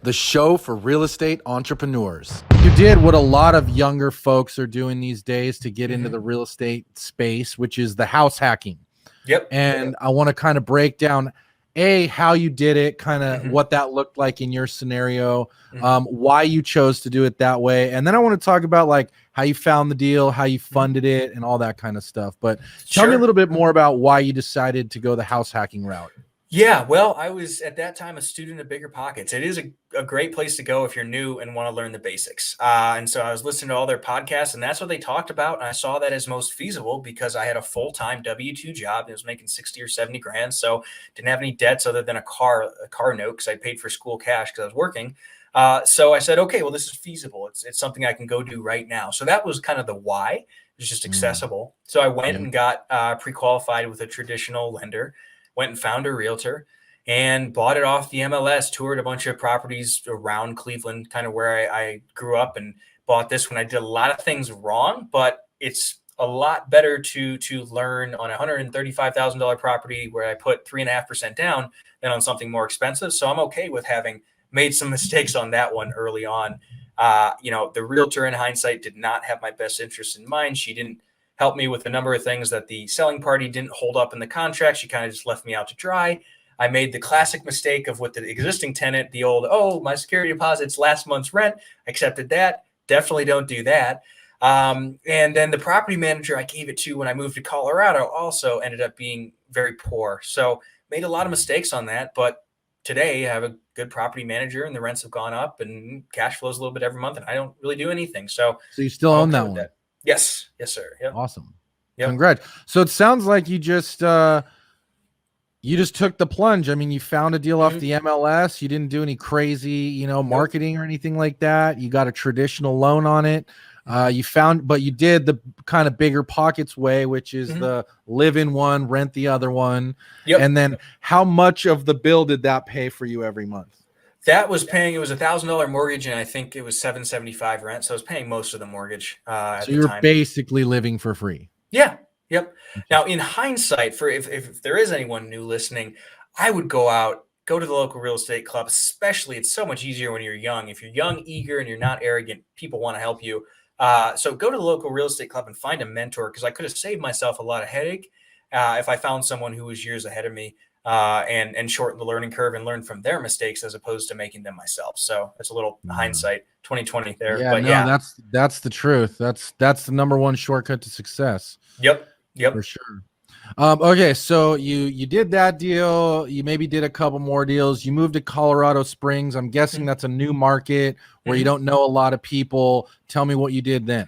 the show for real estate entrepreneurs. You did what a lot of younger folks are doing these days to get into the real estate space, which is the house hacking. Yep. And I want to kind of break down how you did it, kind of what that looked like in your scenario, why you chose to do it that way. And then I want to talk about like how you found the deal, how you funded it, and all that kind of stuff. But tell me a little bit more about why you decided to go the house hacking route. Yeah, well, I was at that time a student of Bigger Pockets. It is a great place to go if you're new and want to learn the basics. And so I was listening to all their podcasts, and that's what they talked about. And I saw that as most feasible because I had a full-time W-2 job. I was making 60 or 70 grand. So didn't have any debts other than a car note because I paid for school cash because I was working. So I said, okay, well, this is feasible. It's something I can go do right now. So that was kind of the why. It was just accessible. So I went and got pre-qualified with a traditional lender. Went and found a realtor and bought it off the MLS, toured a bunch of properties around Cleveland, kind of where I grew up, and bought this one. I did a lot of things wrong, but it's a lot better to learn on a $135,000 property where I put 3.5% down than on something more expensive. So I'm okay with having made some mistakes on that one early on. The realtor in hindsight did not have my best interest in mind. She didn't helped me with a number of things that the selling party didn't hold up in the contract. She kind of just left me out to dry. I made the classic mistake of with the existing tenant, the old, my security deposit's last month's rent. I accepted that. Definitely don't do that. And then the property manager I gave it to when I moved to Colorado also ended up being very poor. So made a lot of mistakes on that. But today I have a good property manager and the rents have gone up and cash flows a little bit every month and I don't really do anything. So you still own that one? Yes, sir. Yep. Awesome. Yep. Congrats. So it sounds like you just took the plunge. I mean, you found a deal off the MLS. You didn't do any crazy, marketing or anything like that. You got a traditional loan on it. But you did the kind of Bigger Pockets way, which is the live in one, rent the other one. Yep. And then how much of the bill did that pay for you every month? That was paying, it was $1,000 mortgage, and I think it was $775 rent. So I was paying most of the mortgage at the time. So you're basically living for free. Yeah. Yep. Now, in hindsight, for if there is anyone new listening, I would go to the local real estate club, especially. It's so much easier when you're young. If you're young, eager, and you're not arrogant, people want to help you. So go to the local real estate club and find a mentor, because I could have saved myself a lot of headache if I found someone who was years ahead of me. And shorten the learning curve and learn from their mistakes as opposed to making them myself. So it's a little hindsight 2020 there. Yeah, that's the truth. That's the number one shortcut to success. Yep. For sure. Okay, so you did that deal. You maybe did a couple more deals. You moved to Colorado Springs. I'm guessing that's a new market where you don't know a lot of people. Tell me what you did then.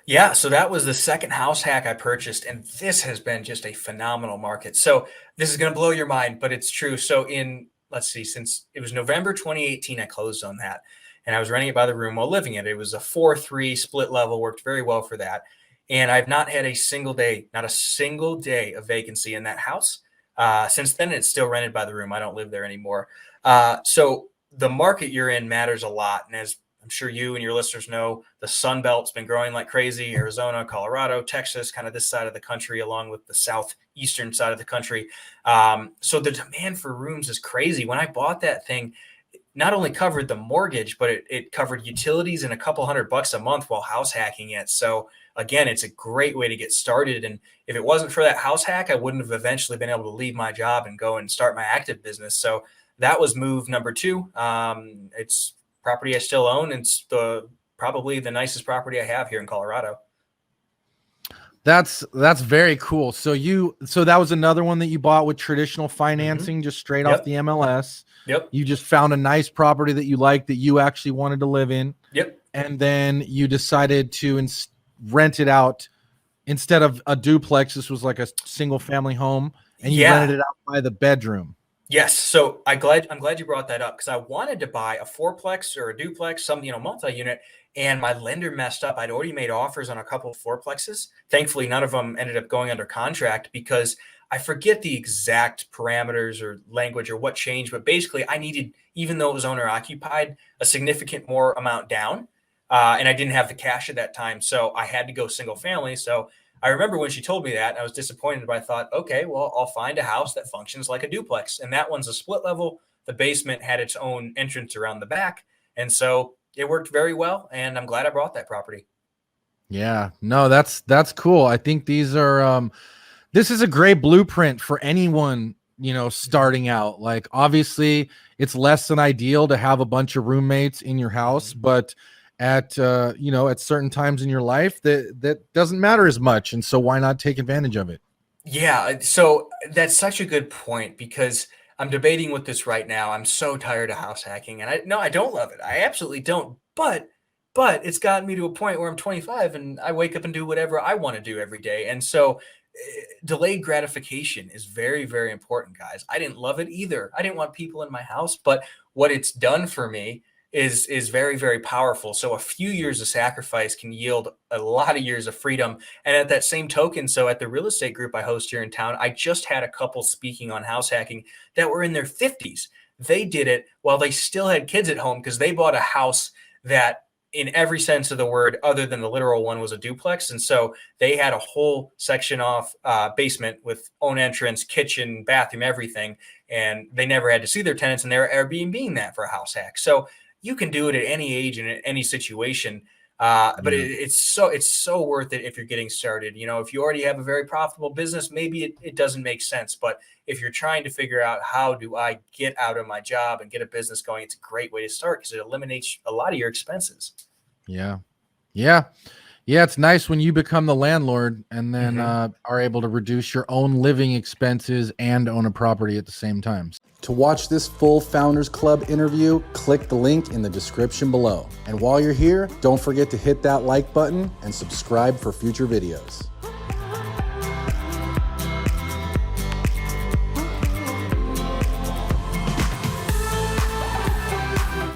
Yeah, so that was the second house hack I purchased, and this has been just a phenomenal market. So this is going to blow your mind, but it's true. So since it was November 2018, I closed on that, and I was renting it by the room while living it. It was a 4-3 split level, worked very well for that. And I've not had not a single day of vacancy in that house. Since then, it's still rented by the room. I don't live there anymore. So the market you're in matters a lot. And as I'm sure you and your listeners know, the Sun Belt's been growing like crazy. Arizona, Colorado, Texas, kind of this side of the country, along with the southeastern side of the country. So the demand for rooms is crazy. When I bought that thing, it not only covered the mortgage, but it covered utilities and a couple $100 a month while house hacking it. So again, it's a great way to get started. And if it wasn't for that house hack, I wouldn't have eventually been able to leave my job and go and start my active business. So that was move number 2. It's property I still own. It's probably the nicest property I have here in Colorado. That's very cool. So that was another one that you bought with traditional financing, just straight off the MLS. Yep. You just found a nice property that you liked, that you actually wanted to live in. Yep. And then you decided to rent it out instead of a duplex. This was like a single family home, and you rented it out by the bedroom. Yes. So I'm glad you brought that up, because I wanted to buy a 4-plex or a duplex, some, multi-unit, and my lender messed up. I'd already made offers on a couple of 4-plexes. Thankfully, none of them ended up going under contract, because I forget the exact parameters or language or what changed, but basically I needed, even though it was owner occupied, a significant more amount down. And I didn't have the cash at that time. So I had to go single family. So I remember when she told me that, I was disappointed, but I thought, okay, well, I'll find a house that functions like a duplex. And that one's a split level, the basement had its own entrance around the back. And so it worked very well. And I'm glad I bought that property. Yeah, no, that's cool. I think these are this is a great blueprint for anyone, starting out. Like, obviously it's less than ideal to have a bunch of roommates in your house, but at at certain times in your life that doesn't matter as much. And so why not take advantage of it? Yeah, so that's such a good point because I'm debating with this right now. I'm so tired of house hacking, and I don't love it. I absolutely don't. But it's gotten me to a point where I'm 25 and I wake up and do whatever I want to do every day. And so delayed gratification is very, very important, guys. I didn't love it either. I didn't want people in my house, but what it's done for me is very, very powerful. So a few years of sacrifice can yield a lot of years of freedom. And at that same token, so at the real estate group I host here in town, I just had a couple speaking on house hacking that were in their 50s. They did it while they still had kids at home because they bought a house that, in every sense of the word, other than the literal one, was a duplex. And so they had a whole section off basement with own entrance, kitchen, bathroom, everything. And they never had to see their tenants, and they were Airbnb-ing that for a house hack. So you can do it at any age and at any situation. But it's so worth it if you're getting started. If you already have a very profitable business, maybe it doesn't make sense. But if you're trying to figure out how do I get out of my job and get a business going, it's a great way to start because it eliminates a lot of your expenses. Yeah. It's nice when you become the landlord and then are able to reduce your own living expenses and own a property at the same time. To watch this full Founders Club interview, click the link in the description below. And while you're here, don't forget to hit that like button and subscribe for future videos.